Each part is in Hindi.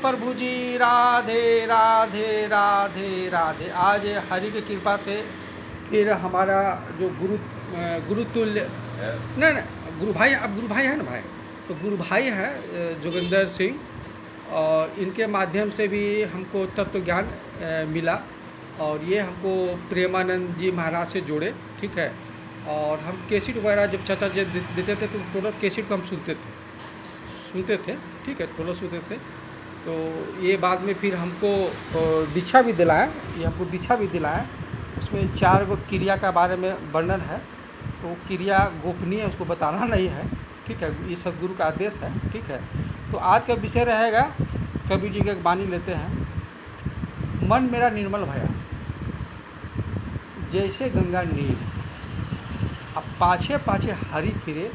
प्रभु जी, राधे राधे राधे राधे। आज हरि की कृपा से फिर हमारा जो गुरुतुल्य नहीं नहीं गुरु भाई, अब गुरु भाई है ना भाई, तो गुरु भाई है जोगिंदर सिंह, और इनके माध्यम से भी हमको तत्व ज्ञान मिला, और ये हमको प्रेमानंद जी महाराज से जोड़े, ठीक है। और हम कैसेट वगैरह जब चाचा जी देते थे तो टोलर कैसेट को हम सुनते थे, ठीक है, टोलर सुनते थे। तो ये बाद में फिर हमको दीक्षा भी दिलाया, ये हमको दीक्षा भी दिलाया। उसमें 4 गो क्रिया का बारे में वर्णन है, तो क्रिया गोपनीय है, उसको बताना नहीं है, ठीक है, ये सदगुरु का आदेश है, ठीक है। तो आज का विषय रहेगा, कबीर जी की एक वाणी लेते हैं। मन मेरा निर्मल भया जैसे गंगा नीर, अब पाछे पाछे हरि फिरे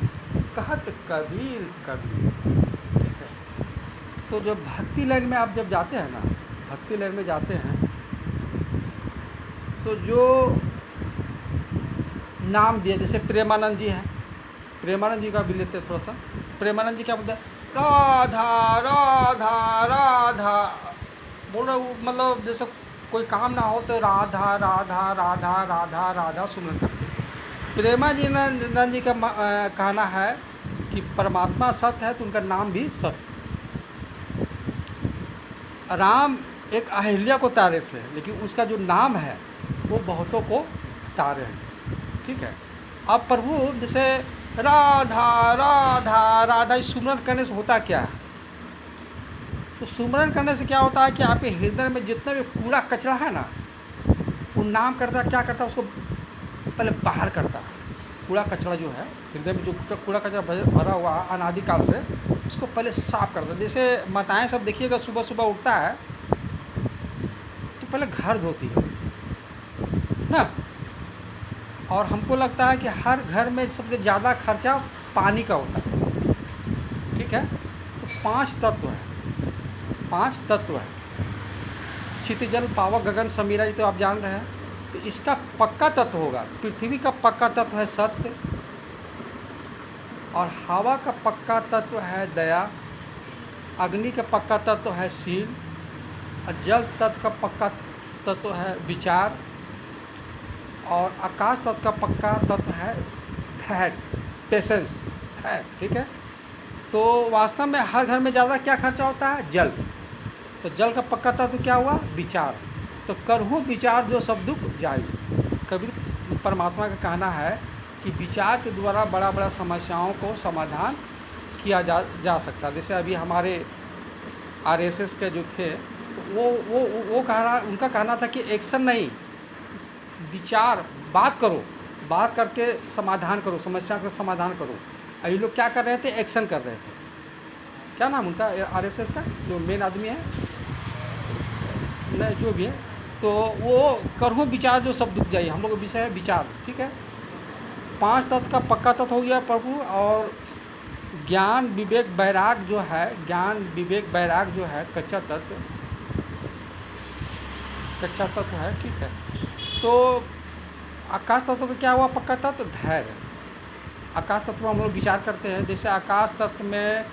कहत कबीर कबीर, ठीक है। तो जब भक्ति लाइन में आप जब जाते हैं ना, भक्ति लाइन में जाते हैं, तो जो नाम दिए, जैसे प्रेमानंद जी हैं, प्रेमानंद जी का भी लेते हैं थोड़ा सा। प्रेमानंद जी क्या बोलते हैं? राधा राधा राधा बोल रहे, मतलब जैसे कोई काम ना हो तो राधा राधा राधा राधा राधा सुमरन करते हैं। प्रेमानंद जी का कहना है कि परमात्मा सत्य है तो उनका नाम भी सत्य। राम एक अहिल्या को तारे थे, लेकिन उसका जो नाम है वो बहुतों को तारे हैं, ठीक है। अब प्रभु जैसे राधा राधा राधा सुमरन करने से होता क्या है? तो सुमरन करने से क्या होता है कि आपके हृदय में जितना भी कूड़ा कचरा है ना, वो नाम करता क्या करता है, उसको पहले बाहर करता है। कूड़ा कचरा जो है हृदय में, जो कूड़ा कचरा भरा हुआ है अनादिकाल से, उसको पहले साफ करता है। जैसे माताएं सब देखिएगा, सुबह सुबह उठता है तो पहले घर धोती है ना। और हमको लगता है कि हर घर में सबसे ज़्यादा खर्चा पानी का होता है, ठीक है। तो 5 तत्व है, 5 तत्व है, क्षिति जल पावक गगन समीरा, ये तो आप जान रहे हैं। तो इसका पक्का तत्व होगा, पृथ्वी का पक्का तत्व है सत्य, और हवा का पक्का तत्व है दया, अग्नि का पक्का तत्व है शील, और जल तत्व का पक्का तत्व है विचार, और आकाश तत्व का पक्का तत्व है धैर्य, पेशेंस है, ठीक है। तो वास्तव में हर घर में ज़्यादा क्या खर्चा होता है? जल। तो जल का पक्का तत्व क्या हुआ? विचार। तो करहु विचार जो सब दुख जाई। कबीर परमात्मा का कहना है कि विचार के द्वारा बड़ा बड़ा समस्याओं को समाधान किया जा सकता है। जैसे अभी हमारे आरएसएस के जो थे, तो वो कह रहा, उनका कहना था कि एक्शन नहीं, विचार, बात करो, बात करके समाधान करो, समस्या का समाधान करो। ये लोग क्या कर रहे थे? एक्शन कर रहे थे। क्या नाम उनका आरएसएस का जो मेन आदमी है, नहीं जो भी है, तो वो करहु विचार जो सब दुख जाइए, हम लोग का विषय है विचार, ठीक है। 5 तत्व का पक्का तत्व हो गया प्रभु, और ज्ञान विवेक वैराग जो है, ज्ञान विवेक वैराग जो है कच्चा तत्व है, ठीक है। तो आकाश तत्व का क्या हुआ पक्का तत्व? धैर्य। आकाश तत्व हम लोग विचार करते हैं, जैसे आकाश तत्व में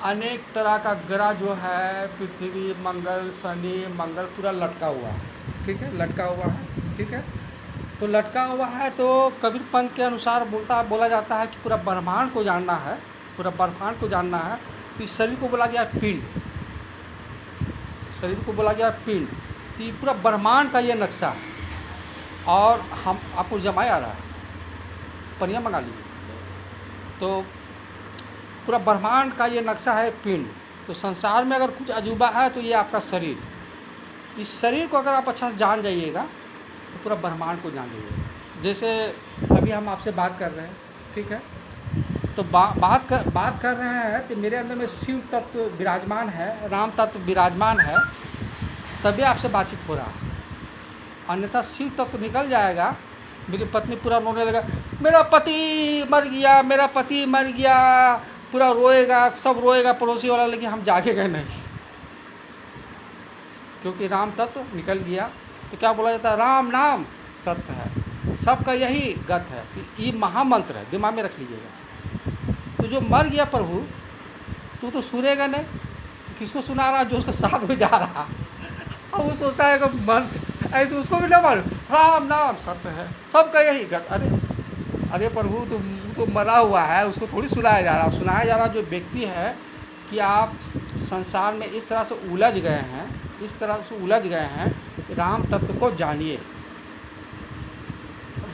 अनेक तरह का ग्रह जो है, पृथ्वी, मंगल, शनि, मंगल पूरा लटका हुआ है, ठीक है, लटका हुआ है, ठीक है। तो लटका हुआ है, तो कबीर पंथ के अनुसार बोला जाता है कि पूरा ब्रह्मांड को जानना है, पूरा ब्रह्मांड को जानना है। तो इस शरीर को बोला गया पिंड, शरीर को बोला गया पिंड। तो ये पूरा ब्रह्मांड का ये नक्शा है, और हम आपको जमाए आ रहा है, पनिया मंगा लीजिए। तो पूरा ब्रह्मांड का ये नक्शा है पिंड। तो संसार में अगर कुछ अजूबा है तो ये आपका शरीर। इस शरीर को अगर आप अच्छा से जान जाइएगा तो पूरा ब्रह्मांड को जान जाइएगा। जैसे अभी हम आपसे बात कर रहे हैं, ठीक है, तो बात कर रहे हैं कि मेरे अंदर में शिव तत्व विराजमान है, राम तत्व विराजमान है, तभी आपसे बातचीत हो रहा है। अन्यथा शिव तत्व निकल जाएगा, मेरी पत्नी पूरा रोने लगा, मेरा पति मर गया, मेरा पति मर गया, पूरा रोएगा, सब रोएगा पड़ोसी वाला, लेकिन हम जागेंगे नहीं, क्योंकि राम तत्व निकल गया। तो क्या बोला जाता है? राम नाम सत्य है, सबका यही गत है। ये महामंत्र है, दिमाग में रख लीजिएगा। तो जो मर गया प्रभु, तू तो सुनेगा नहीं, किसको सुना रहा? जो उसके साथ में जा रहा, और वो सोचता है कि मन ऐसे उसको भी ना मालूम राम नाम सत्य है, सबका यही कर। अरे प्रभु तो मरा हुआ है, उसको थोड़ी सुनाया जा रहा। सुनाया जा रहा जो व्यक्ति है कि आप संसार में इस तरह से उलझ गए हैं, इस तरह से उलझ गए हैं, राम तत्व को जानिए।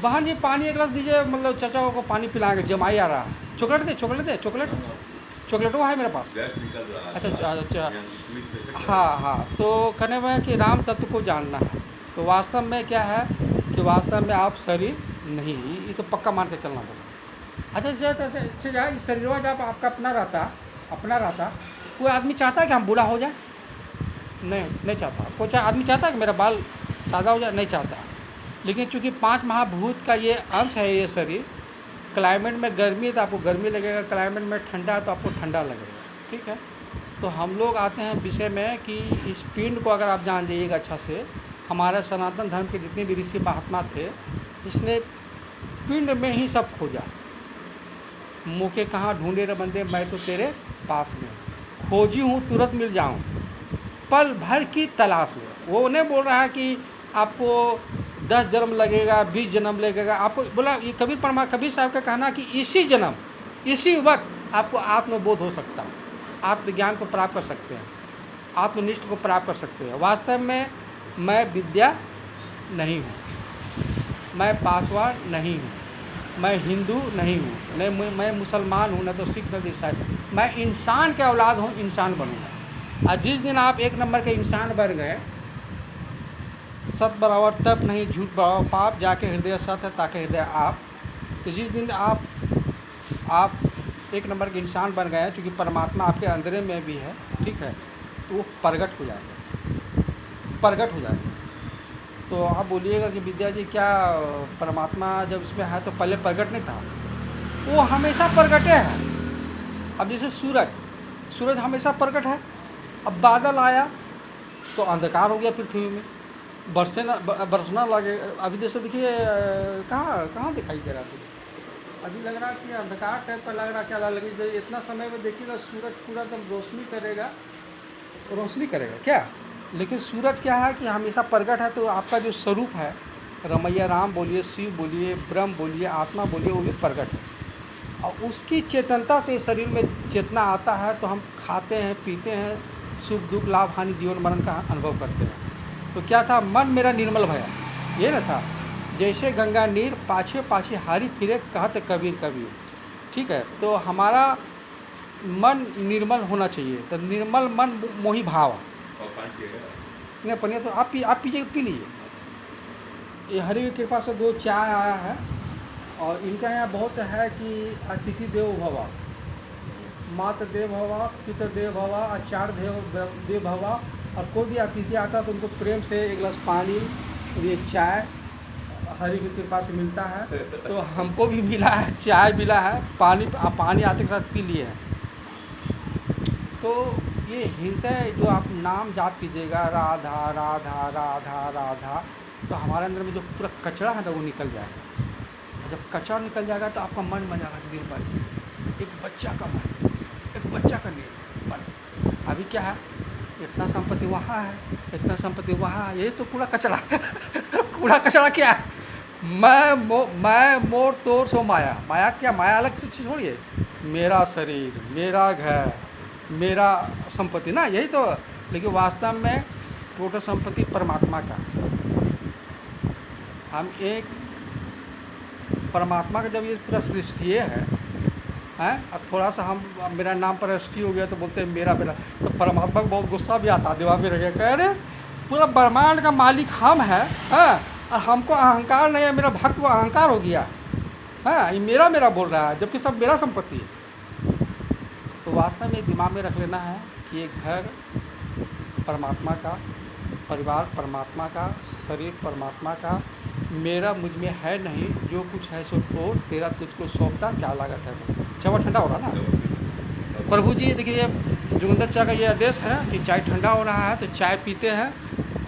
बहन जी पानी एक गिलास दीजिए, मतलब चाचा को पानी पिलाएंगे, जमाई आ रहा है। चॉकलेट दे, चॉकलेट दे, चॉकलेट वो है मेरे पास। अच्छा, हाँ, तो कहने में कि राम तत्व को जानना है। तो वास्तव में क्या है कि वास्तव में आप शरीर नहीं, ये तो पक्का मान के चलना पड़ेगा। अच्छा, इस शरीर जब आपका अपना रहता, कोई आदमी चाहता है कि हम बूढ़ा हो जाए? नहीं चाहता। कोई आदमी चाहता है कि मेरा बाल सादा हो जाए? नहीं चाहता। लेकिन चूँकि 5 महाभूत का ये अंश है ये शरीर, क्लाइमेट में गर्मी है तो आपको गर्मी लगेगा, क्लाइमेट में ठंडा है तो आपको ठंडा लगेगा, ठीक है। तो हम लोग आते हैं विषय में कि इस पिंड को अगर आप जान जाइएगा अच्छा से, हमारे सनातन धर्म के जितने भी ऋषि महात्मा थे, इसने पिंड में ही सब खोजा। मुँह कहाँ ढूंढे रे बंदे, मैं तो तेरे पास में खोजी हूँ, तुरंत मिल जाऊँ पल भर की तलाश में। वो नहीं बोल रहा है कि आपको 10 जन्म लगेगा, 20 जन्म लगेगा। आपको बोला ये कबीर साहब का कहना कि इसी जन्म, इसी वक्त आपको आत्मबोध हो सकता है, आत्मज्ञान को प्राप्त कर सकते हैं, आत्मनिष्ठ को प्राप्त कर सकते हैं। वास्तव में मैं विद्या नहीं हूँ, मैं पासवान नहीं हूँ, मैं हिंदू नहीं हूँ, नहीं मैं मुसलमान हूँ, न तो सिख न तो ईसाई। मैं इंसान के औलाद हूँ, इंसान बनूँगा। और जिस दिन आप 1 नंबर के इंसान बन गए, सत बराबर तप नहीं, झूठ बराबर पाप, जाके हृदय सत है ताके हृदय आप। तो जिस दिन आप 1 नंबर के इंसान बन गए हैं, चूँकि परमात्मा आपके अंदर में भी है, ठीक है, तो वो प्रगट हो जाएगा। तो आप बोलिएगा कि विद्या जी क्या परमात्मा जब इसमें है तो पहले प्रगट नहीं था? वो हमेशा प्रगटे है। अब जैसे सूरज हमेशा प्रगट है। अब बादल आया तो अंधकार हो गया पृथ्वी में, बरसना लगे। अभी जैसे देखिए कहाँ दिखाई दे रहा है, अभी लग रहा कि अंधकार टाइप का लग रहा, क्या लगे इतना समय में देखिएगा सूरज पूरा एकदम रोशनी करेगा क्या। लेकिन सूरज क्या है कि हमेशा प्रगट है। तो आपका जो स्वरूप है, रमैया राम बोलिए, शिव बोलिए, ब्रह्म बोलिए, आत्मा बोलिए, वो भी प्रगट है। और उसकी चेतनता से शरीर में चेतना आता है तो हम खाते हैं, पीते हैं, सुख दुख लाभ हानि जीवन मरण का अनुभव करते हैं। तो क्या था, मन मेरा निर्मल भया, ये ना था। जैसे गंगा नीर पाछे पाछे हारी फिरे, कहत कबीर। ठीक है, तो हमारा मन निर्मल होना चाहिए। तो निर्मल मन मोहि भाव। नहीं पनिया तो आप पीजिए, पी लीजिए। ये हरि की कृपा से 2 चाय आया है। और इनका यहाँ बहुत है कि अतिथि देवो भव, मातृ देव भव, पितृ देव भव, आचार्य देव भव। और कोई भी अतिथि आता तो उनको प्रेम से 1 गिलास पानी और ये चाय हरि की कृपा से मिलता है। तो हमको भी मिला है, चाय मिला है, पानी आते के साथ पी लिए हैं। तो ये हृदय जो आप नाम जाप कीजिएगा, राधा राधा राधा राधा, तो हमारे अंदर में जो पूरा कचरा है ना वो निकल जाएगा। और जब कचरा निकल जाएगा तो आपका मन बन जाएगा दिन भर एक बच्चा का मन, एक बच्चा का मन। अभी क्या है, इतना संपत्ति वहाँ है, इतना संपत्ति वहाँ है, यही तो कूड़ा कचरा कूड़ा कचरा क्या है? मैं मोर तोर सो माया क्या? माया अलग से छोड़िए, मेरा शरीर, मेरा घर, मेरा संपत्ति ना, यही तो। लेकिन वास्तव में टोटल संपत्ति परमात्मा का। हम एक परमात्मा का जब ये पूरा सृष्टि है, अब थोड़ा सा हम मेरा नाम पर सृष्टि हो गया तो बोलते हैं मेरा, तो परमात्मा को बहुत गुस्सा भी आता, दिमाग में रह गया, कह रहे पूरा ब्रह्मांड का मालिक हम है, और हमको अहंकार नहीं है, मेरा भक्त को अहंकार हो गया, ये मेरा बोल रहा है, जबकि सब मेरा संपत्ति है। तो वास्तव में दिमाग में रख लेना है कि ये घर परमात्मा का, परिवार परमात्मा का, शरीर परमात्मा का, मेरा मुझ में है नहीं, जो कुछ है सो छोड़, तेरा तुझको सौंपता, क्या लागत है। चाय ठंडा हो रहा ना प्रभु जी। देखिए जोगिंदर चाय का ये आदेश है कि चाय ठंडा हो रहा है तो चाय पीते हैं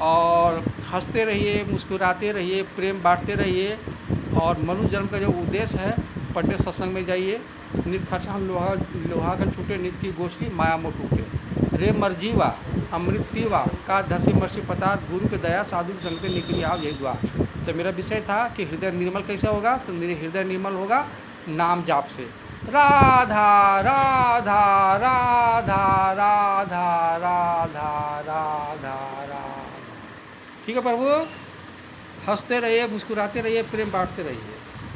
और हंसते रहिए, मुस्कुराते रहिए, प्रेम बांटते रहिए। और मनुष्य जन्म का जो उद्देश्य है, पढ़ने सत्संग में जाइए, नित खर्चा हम लोहागन छूटे, नित की गोष्ठी माया मोह टूटे। रे मर्जीवा अमृत पीवा का धसी मर्सी पतार गुरु के दया साधु की संगति निकली आओ यही द्वार। तो मेरा विषय था कि हृदय निर्मल कैसे होगा, तो मेरे हृदय निर्मल होगा नाम जाप से। राधा राधा राधा राधा राधा राधा राधा। ठीक है प्रभु, हंसते रहिए, मुस्कुराते रहिए, प्रेम बांटते रहिए।